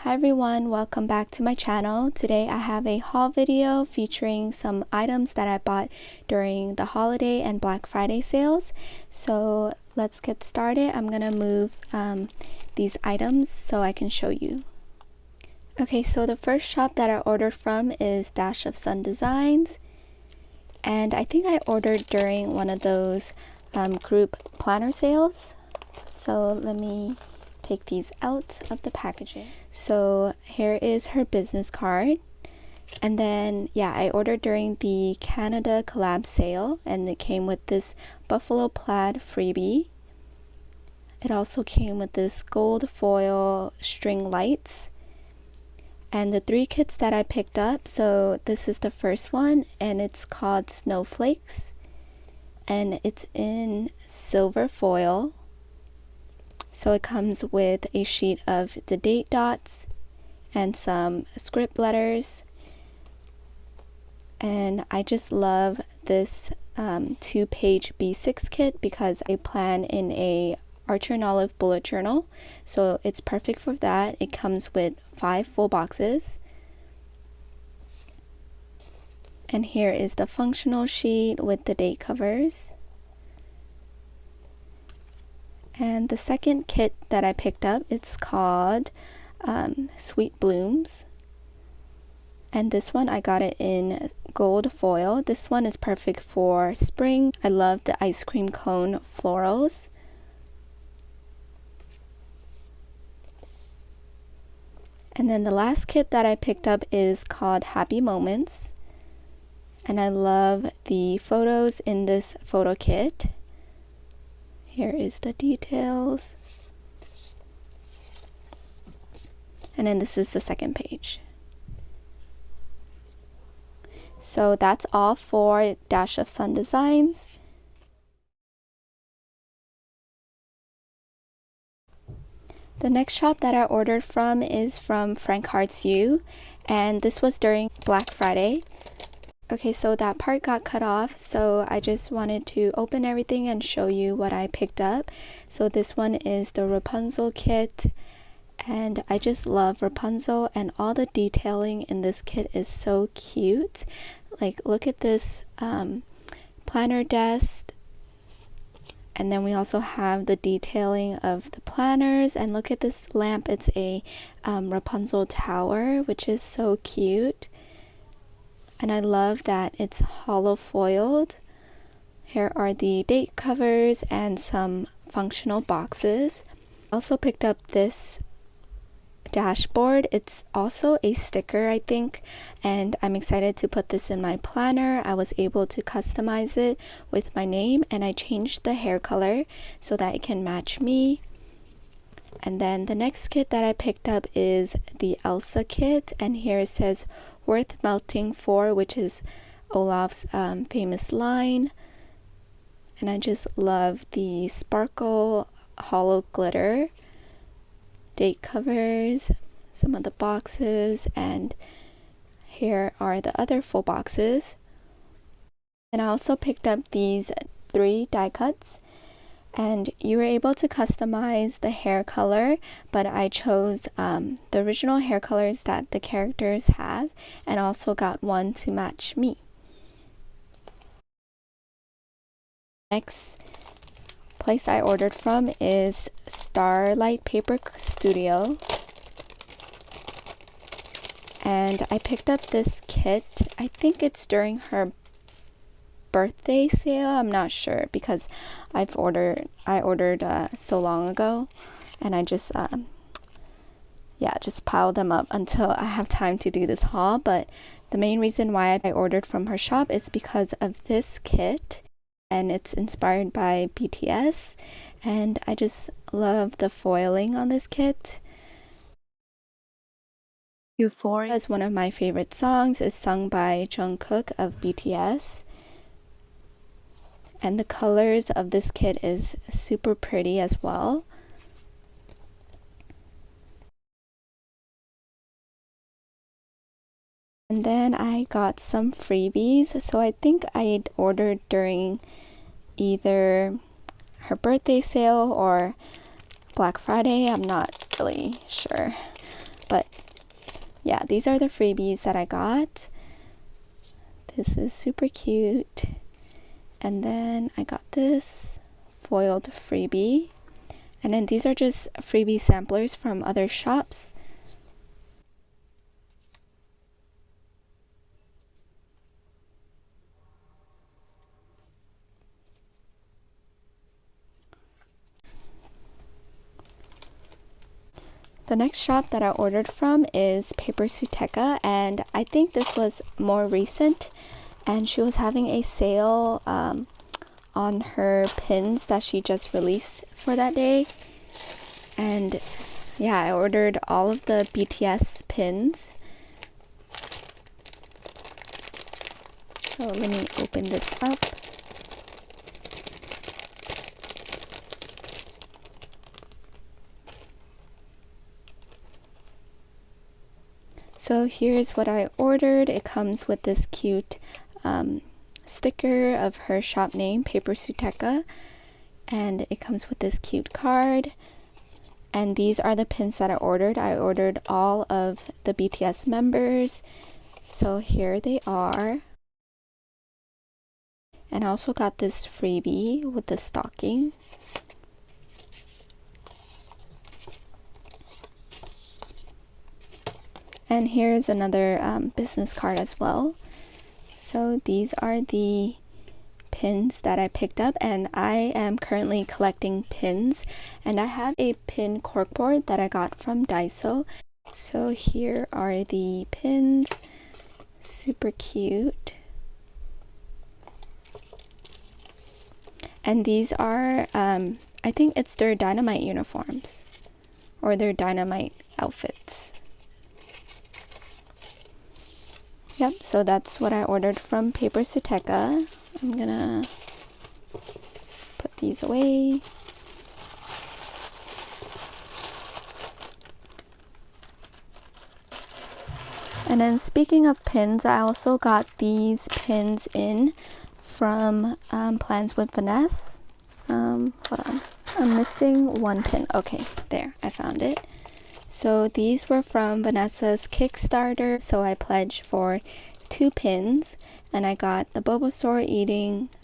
Hi everyone, welcome back to my channel. Today I have a haul video featuring some items that I bought during the holiday and Black Friday sales. So let's get started. I'm gonna move these items so I can show you. Okay, so the first shop that I ordered from is Dash of Sun Designs, and I think I ordered during one of those group planner sales. So let me take these out of the packaging. So here is her business card, and then I ordered during the Canada collab sale, and it came with this buffalo plaid freebie. It also came with this gold foil string lights and the 3 kits that I picked up. So this is the first one, and it's called Snowflakes, and it's in silver foil. So it comes with a sheet of the date dots and some script letters. And I just love this 2-page B6 kit because I plan in a Archer and Olive bullet journal. So it's perfect for that. It comes with 5 full boxes. And here is the functional sheet with the date covers. And the second kit that I picked up, it's called Sweet Blooms. And this one I got it in gold foil. This one is perfect for spring. I love the ice cream cone florals. And then the last kit that I picked up is called Happy Moments. And I love the photos in this photo kit. Here is the details. And then this is the second page. So that's all for Dash of Sun Designs. The next shop that I ordered from is from FrankHeartsYou, and this was during Black Friday. Okay, so that part got cut off, so I just wanted to open everything and show you what I picked up. So this one is the Rapunzel kit, and I just love Rapunzel, and all the detailing in this kit is so cute. Like, look at this planner desk, and then we also have the detailing of the planners, and look at this lamp. It's a Rapunzel tower, which is so cute. And I love that it's hollow foiled. Here are the date covers and some functional boxes. I also picked up this dashboard. It's also a sticker, I think, and I'm excited to put this in my planner. I was able to customize it with my name, and I changed the hair color so that it can match me. And then the next kit that I picked up is the Elsa kit, and here it says worth melting for, which is Olaf's famous line. And I just love the sparkle hollow glitter, date covers, some of the boxes, and here are the other full boxes. And I also picked up these 3 die cuts, and you were able to customize the hair color, but I chose the original hair colors that the characters have, and also got one to match me. Next place I ordered from is Starlight Paper Studio, and I picked up this kit. I think it's during her birthday sale. I'm not sure because I ordered so long ago, and I just just piled them up until I have time to do this haul. But the main reason why I ordered from her shop is because of this kit, and it's inspired by BTS, and I just love the foiling on this kit. Euphoria is one of my favorite songs. It's sung by Jungkook of BTS. And the colors of this kit is super pretty as well. And then I got some freebies. So I think I ordered during either her birthday sale or Black Friday. I'm not really sure. But yeah, these are the freebies that I got. This is super cute. And then I got this foiled freebie. And then these are just freebie samplers from other shops. The next shop that I ordered from is Sutekka, and I think this was more recent, and she was having a sale on her pins that she just released for that day. And yeah, I ordered all of the BTS pins. So let me open this up. So here's what I ordered. It comes with this cute sticker of her shop name, Sutekka, and it comes with this cute card. And these are the pins that I ordered. I ordered all of the BTS members. So here they are. And I also got this freebie with the stocking. And here's another business card as well. So these are the pins that I picked up, and I am currently collecting pins, and I have a pin corkboard that I got from Daiso. So here are the pins. Super cute. And these are I think it's their Dynamite uniforms or their Dynamite outfits. Yep, so that's what I ordered from Sutekka. I'm gonna put these away. And then speaking of pins, I also got these pins in from Plans with Vaness. Hold on, I'm missing one pin. Okay, there, I found it. So these were from Vanessa's Kickstarter, so I pledged for 2 pins, and I got the Bulbasaur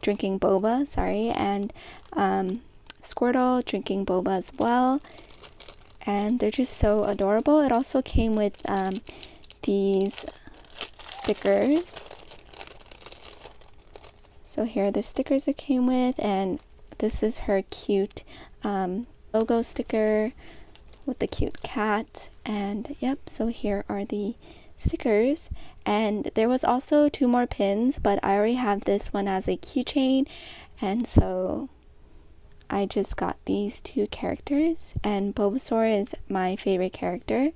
drinking boba, and Squirtle drinking boba as well, and they're just so adorable. It also came with these stickers. So here are the stickers it came with, and this is her cute logo sticker with the cute cat. And yep, so here are the stickers. And there was also 2 more pins, but I already have this one as a keychain, and so I just got these 2 characters, and Bulbasaur is my favorite character.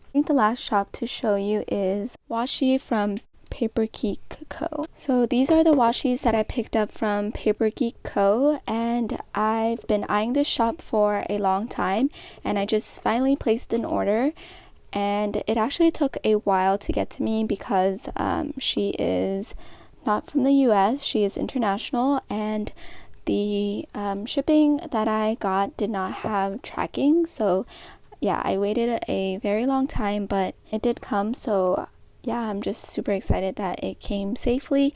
I think the last shop to show you is washi from PaperGeekCo. So these are the washis that I picked up from PaperGeekCo, and I've been eyeing this shop for a long time, and I just finally placed an order. And it actually took a while to get to me because she is not from the US, she is international, and the shipping that I got did not have tracking. So yeah, I waited a very long time, but it did come. So yeah, I'm just super excited that it came safely.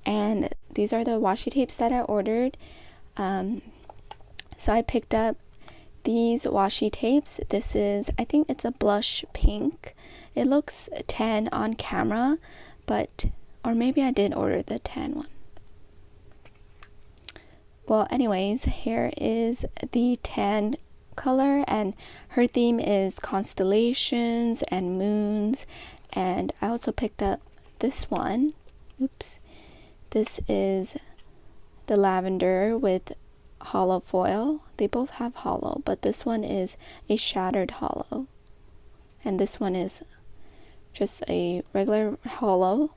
And these are the washi tapes that I ordered. So I picked up these washi tapes. This is, I think it's a blush pink. It looks tan on camera, but, or maybe I did order the tan one. Well, anyways, here is the tan color, and her theme is constellations and moons. And I also picked up this one. Oops. This is the lavender with hollow foil. They both have hollow, but this one is a shattered hollow, and this one is just a regular hollow.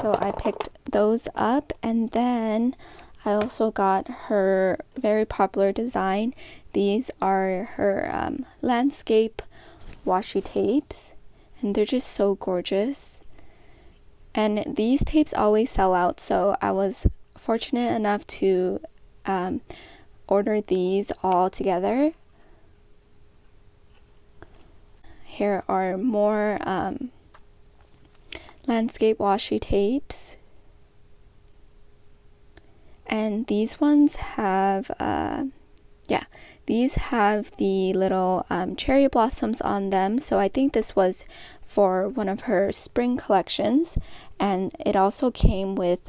So I picked those up, and then I also got her very popular design. These are her landscape washi tapes, and they're just so gorgeous. And these tapes always sell out, so I was fortunate enough to order these all together. Here are more landscape washi tapes. And these ones have, these have the little cherry blossoms on them. So I think this was for one of her spring collections. And it also came with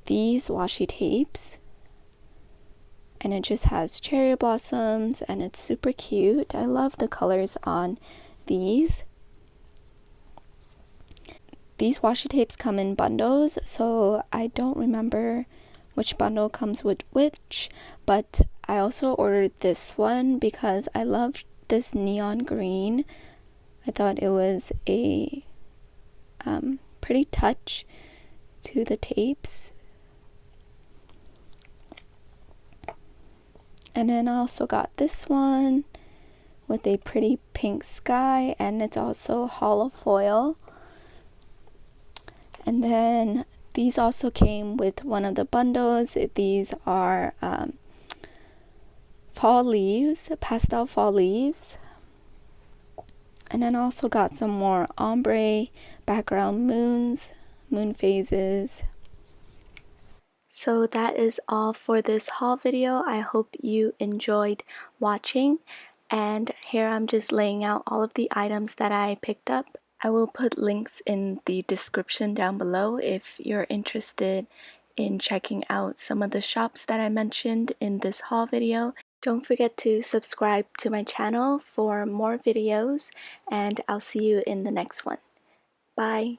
these washi tapes. And it just has cherry blossoms and it's super cute. I love the colors on these. These washi tapes come in bundles, so I don't remember which bundle comes with which, but I also ordered this one because I love this neon green. I thought it was a pretty touch to the tapes. And then I also got this one with a pretty pink sky, and it's also hollow foil. And then these also came with one of the bundles. These are fall leaves, pastel fall leaves. And then also got some more ombre background moons, moon phases. So that is all for this haul video. I hope you enjoyed watching. And here I'm just laying out all of the items that I picked up. I will put links in the description down below if you're interested in checking out some of the shops that I mentioned in this haul video. Don't forget to subscribe to my channel for more videos, and I'll see you in the next one. Bye!